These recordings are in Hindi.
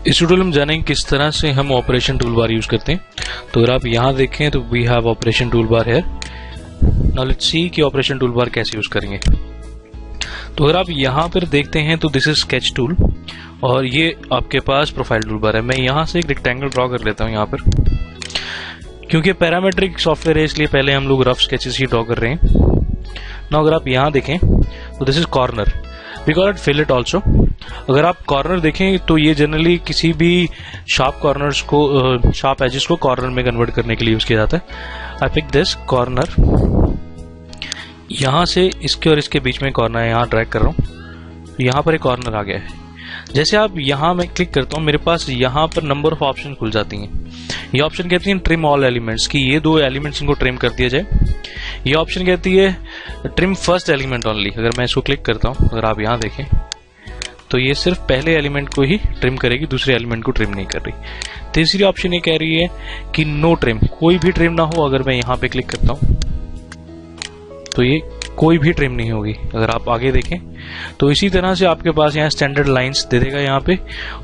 इस ट्यूटोरियल में जानेंगे किस तरह से हम ऑपरेशन टूल बार यूज करते हैं। तो अगर आप यहाँ देखें तो we have operation tool bar है। नाउ लेट्स सी कि ऑपरेशन टूल बार कैसे यूज करेंगे। तो अगर आप यहाँ पर देखते हैं तो दिस इज स्केच टूल और ये आपके पास प्रोफाइल टूल बार है। मैं यहाँ से एक रेक्टेंगल ड्रॉ कर लेता हूँ यहाँ पर, क्योंकि पैरामेट्रिक सॉफ्टवेयर है इसलिए पहले हम लोग रफ स्केचेस ही ड्रॉ कर रहे हैं। नाउ अगर आप यहाँ देखें तो this is corner, we call it fillet also. अगर आप कॉर्नर देखें तो ये जनरली किसी भी शार्प कॉर्नर्स को, शार्प एजेस को कॉर्नर में कन्वर्ट करने के लिए यूज किया जाता है। आई पिक दिस कॉर्नर, यहाँ से इसके और इसके बीच में कॉर्नर है, यहाँ ड्रैग कर रहा हूँ, यहाँ पर एक कॉर्नर आ गया है। जैसे आप यहाँ मैं क्लिक करता हूँ, मेरे पास यहाँ पर नंबर ऑफ ऑप्शन खुल जाती हैं। ये ऑप्शन कहती है ट्रिम ऑल एलिमेंट्स, की ये दो एलिमेंट्स इनको ट्रिम कर दिया जाए। ये ऑप्शन कहती है ट्रिम फर्स्ट एलिमेंट ओनली। अगर मैं इसको क्लिक करता हूँ, अगर आप यहाँ देखें तो ये सिर्फ पहले एलिमेंट को ही ट्रिम करेगी, दूसरे एलिमेंट को ट्रिम नहीं कर रही। तीसरी ऑप्शन ये कह रही है कि नो ट्रिम, कोई भी ट्रिम ना हो। अगर मैं यहाँ पे क्लिक करता हूँ तो ये कोई भी ट्रिम नहीं होगी। अगर आप आगे देखें तो इसी तरह से आपके पास यहाँ स्टैंडर्ड लाइंस दे देगा यहाँ पे,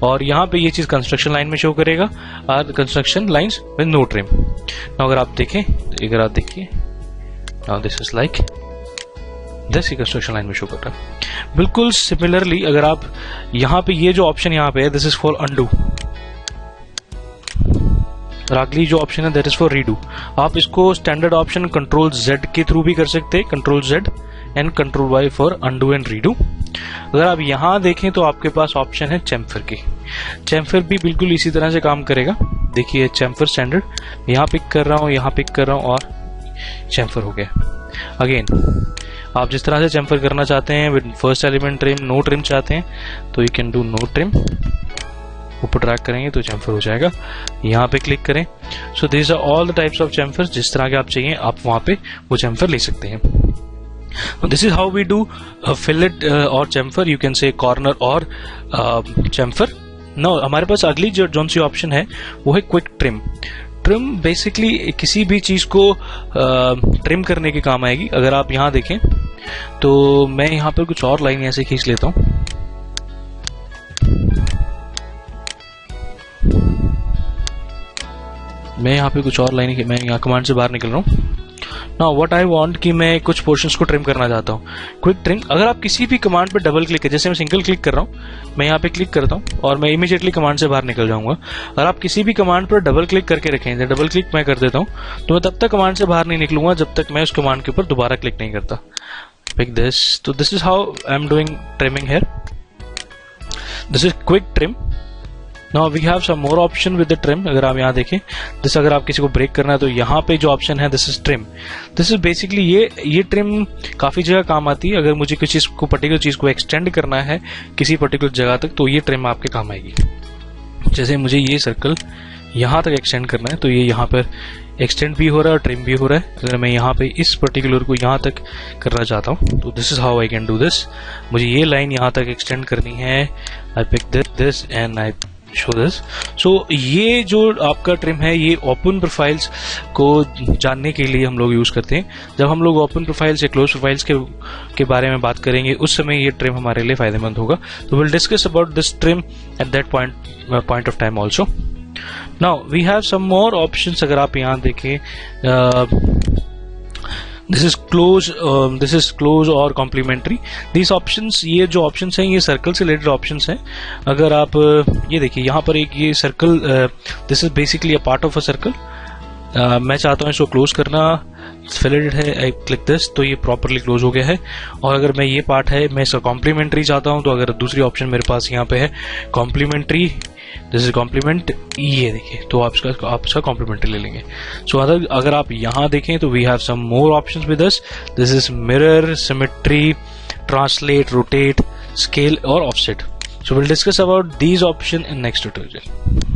और यहाँ पे ये चीज कंस्ट्रक्शन लाइन में शो करेगा, और construction lines with no trim. अगर आप देखें, अगर आप देखिए now this is like this, construction line में शो कर रहा है। बिल्कुल सिमिलरली अगर आप यहाँ पे ये जो ऑप्शन यहाँ पे है दिस इज फॉर अंडू, और अगली जो ऑप्शन है दैट इज फॉर रीडू। आप इसको स्टैंडर्ड ऑप्शन कंट्रोल Z के थ्रू भी कर सकते हैं, control Z and control Y for undo and redo. अगर आप यहाँ देखें तो आपके पास ऑप्शन है चैम्फर की। चैम्फर भी बिल्कुल इसी तरह से काम करेगा। देखिए चैम्फर स्टैंडर्ड, यहाँ पिक कर रहा हूँ, यहाँ पिक कर रहा हूँ और चैम्फर हो गया। अगेन आप जिस तरह से चैम्फर करना चाहते हैं with first element trim, no trim चाहते हैं तो you can do no trim, ऊपर ड्रैग करेंगे तो चैम्फर हो जाएगा। यहाँ पे क्लिक करें। So this are all the types of chamfers, जिस तरह के आप चाहिए आप वहां पे वो चैम्फर ले सकते हैं। This is how we do fillet और chamfer, you can say corner और चैम्फर। नाउ हमारे पास अगली जो जोन सी ऑप्शन है वो है क्विक ट्रिम। ट्रिम बेसिकली किसी भी चीज को ट्रिम करने के काम आएगी। अगर आप यहाँ देखें तो मैं यहाँ पर कुछ और लाइन ऐसे खींच लेता हूँ। मैं यहाँ पे कुछ और लाइन, मैं यहाँ कमांड से बाहर निकल रहा हूँ। नाउ व्हाट आई वांट कि मैं कुछ पोर्शंस को ट्रिम करना चाहता हूँ। क्विक ट्रिम, अगर आप किसी भी कमांड पे डबल क्लिक, जैसे मैं सिंगल क्लिक कर रहा हूँ, मैं यहाँ पे क्लिक करता हूँ और मैं इमीडिएटली कमांड से बाहर निकल जाऊंगा। अगर आप किसी भी कमांड पर डबल क्लिक करके रखें, डबल क्लिक मैं कर देता हूँ तो मैं तब तक कमांड से बाहर नहीं निकलूंगा जब तक मैं उस कमांड के ऊपर दोबारा क्लिक नहीं करता। पिक दिस, तो this is how I am doing trimming here. This is quick trim. Now we have some more option with the trim. अगर आप यहाँ देखें, जैसे अगर आप किसी को ब्रेक करना है तो यहाँ पे जो ऑप्शन है this is trim. This is basically ये ट्रिम काफी जगह काम आती है। अगर मुझे किसी चीज को, पर्टिकुलर चीज को एक्सटेंड करना है किसी पर्टिकुलर जगह तक, तो ये ट्रिम आपके काम आएगी। जैसे मुझे ये सर्कल यहाँ तक एक्सटेंड करना है तो ये यहाँ पर एक्सटेंड भी हो रहा है और ट्रिम भी हो रहा है। अगर मैं यहाँ पे इस पर्टिकुलर को यहाँ तक करना चाहता हूँ तो this is how I can do this. मुझे ये लाइन यहाँ तक एक्सटेंड करनी है, I pick this and I show this. So ये जो आपका ट्रिम है ये ओपन प्रोफाइल्स को जानने के लिए हम लोग यूज करते हैं। जब हम लोग ओपन प्रोफाइल्स या क्लोज प्रोफाइल्स के बारे में बात करेंगे उस समय ये ट्रिम हमारे लिए फायदेमंद होगा। तो will discuss about this trim at that point of time also. Now we have some more options. अगर आप यहाँ देखें, दिस इज क्लोज और कॉम्प्लीमेंट्री। दिस ऑप्शंस, ये जो ऑप्शंस हैं ये सर्कल से रिलेटेड ऑप्शंस हैं। अगर आप ये देखिए यहाँ पर एक ये circle, this is basically a part of a circle. मैं चाहता हूँ इसको क्लोज करना, फिलेटेड है, आई क्लिक दिस तो ये प्रॉपरली क्लोज हो गया है। और अगर मैं ये पार्ट है मैं इसका कॉम्प्लीमेंट्री चाहता हूँ तो अगर दूसरी ऑप्शन मेरे पास यहाँ पे है कॉम्प्लीमेंट्री, दिस इज कॉम्प्लीमेंट, ये देखिए तो आप इसका कॉम्प्लीमेंट्री ले लेंगे। सो अगर आप यहाँ देखें तो we have some more options with us. This is mirror, symmetry, translate, rotate, scale और offset. So will discuss about these option in next tutorial.